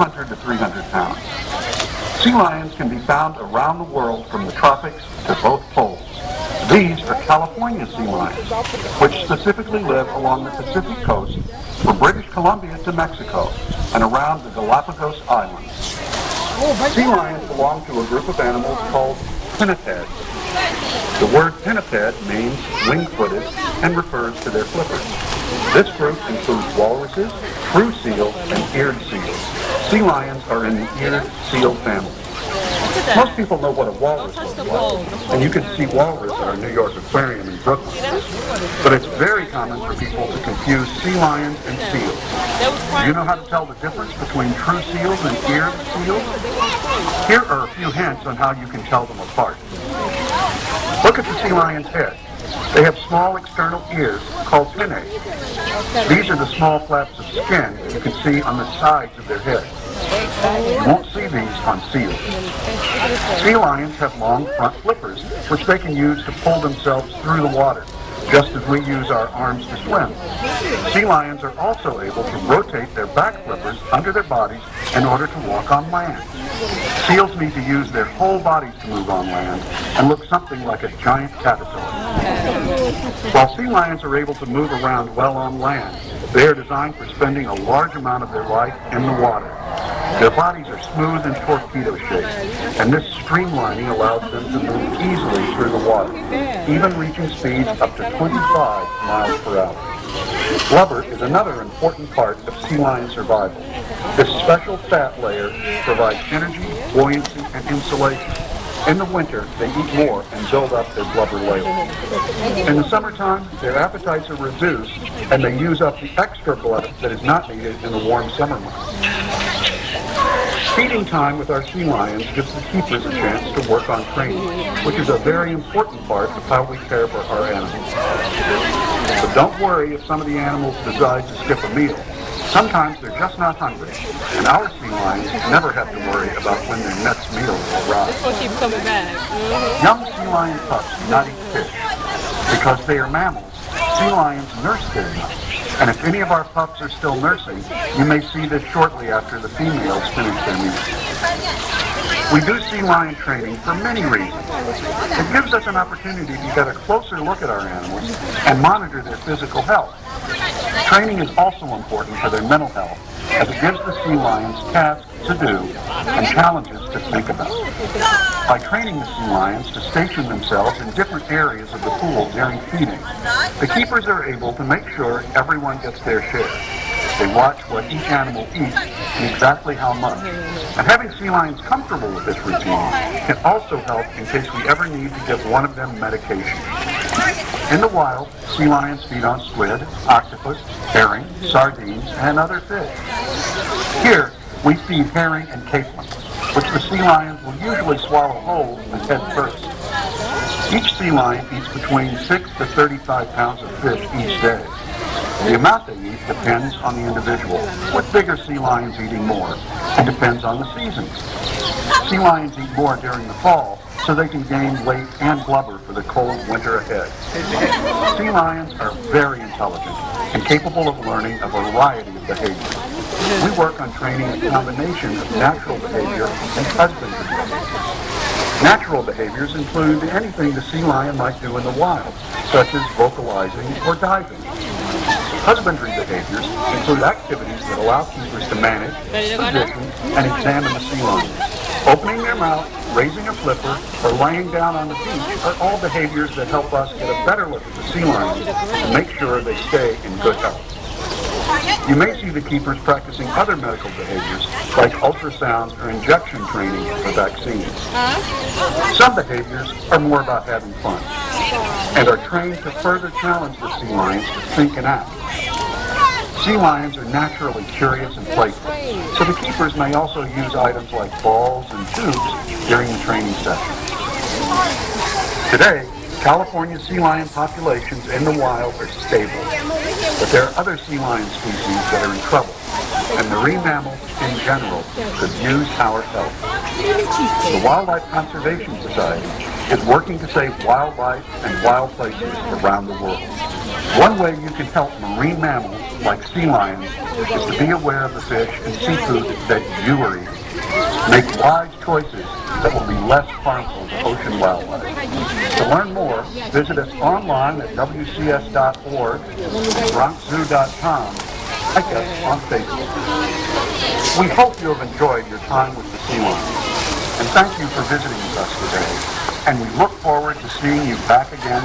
100 to 300 pounds. Sea lions can be found around the world from the tropics to both poles. These are California sea lions, which specifically live along the Pacific coast from British Columbia to Mexico and around the Galapagos Islands. Sea lions belong to a group of animals called pinnipeds. The word pinniped means wing-footed and refers to their flippers. This group includes walruses, true seals, and eared seals. Sea lions are in the eared seal family. Most people know what a walrus looks like, and you can see walrus at our New York Aquarium in Brooklyn. But it's very common for people to confuse sea lions and seals. Do you know how to tell the difference between true seals and eared seals? Here are a few hints on how you can tell them apart. Look at the sea lion's head. They have small external ears called pinnae. These are the small flaps of skin you can see on the sides of their head. You won't see these on seals. Sea lions have long front flippers, which they can use to pull themselves through the water, just as we use our arms to swim. Sea lions are also able to rotate their back flippers under their bodies in order to walk on land. Seals need to use their whole bodies to move on land and look something like a giant caterpillar. While sea lions are able to move around well on land, they are designed for spending a large amount of their life in the water. Their bodies are smooth and torpedo-shaped, and this streamlining allows them to move easily through the water, even reaching speeds up to 25 miles per hour. Blubber is another important part of sea lion survival. This special fat layer provides energy, buoyancy, and insulation. In the winter, they eat more and build up their blubber layer. In the summertime, their appetites are reduced, and they use up the extra blood that is not needed in the warm summer months. Feeding time with our sea lions gives the keepers a chance to work on training, which is a very important part of how we care for our animals. But don't worry if some of the animals decide to skip a meal. Sometimes they're just not hungry, and our sea lions never have to worry about when their next meal will arrive. This will keep coming back. Young sea lion pups do not eat fish. Because they are mammals, sea lions nurse their young. And if any of our pups are still nursing, you may see this shortly after the females finish their meal. We do sea lion training for many reasons. It gives us an opportunity to get a closer look at our animals and monitor their physical health. Training is also important for their mental health, as it gives the sea lions tasks to do and challenges to think about. By training the sea lions to station themselves in different areas of the pool during feeding, the keepers are able to make sure everyone gets their share. They watch what each animal eats and exactly how much. And having sea lions comfortable with this routine can also help in case we ever need to give one of them medication. In the wild, sea lions feed on squid, octopus, herring, sardines, and other fish. Here, we feed herring and capelin, which the sea lions will usually swallow whole and head first. Each sea lion eats between 6 to 35 pounds of fish each day. The amount they eat depends on the individual, with bigger sea lions eating more, and depends on the seasons. Sea lions eat more during the fall, so they can gain weight and blubber for the cold winter ahead. Sea lions are very intelligent and capable of learning a variety of behaviors. We work on training a combination of natural behavior and husbandry behaviors. Natural behaviors include anything the sea lion might do in the wild, such as vocalizing or diving. Husbandry behaviors include activities that allow keepers to manage, position, and examine the sea lions. Opening their mouth, raising a flipper, or laying down on the beach are all behaviors that help us get a better look at the sea lions and make sure they stay in good health. You may see the keepers practicing other medical behaviors like ultrasound or injection training for vaccines. Some behaviors are more about having fun and are trained to further challenge the sea lions to think and act. Sea lions are naturally curious and playful, so the keepers may also use items like balls and tubes during the training session. Today, California sea lion populations in the wild are stable, but there are other sea lion species that are in trouble, and marine mammals in general could use our help. The Wildlife Conservation Society is working to save wildlife and wild places around the world. One way you can help marine mammals like sea lions is to be aware of the fish and seafood that you are eating. Make wise choices that will be less harmful to ocean wildlife. To learn more, visit us online at wcs.org, bronxzoo.com, like us on Facebook. We hope you have enjoyed your time with the sea lions, and thank you for visiting with us today, and we look forward to seeing you back again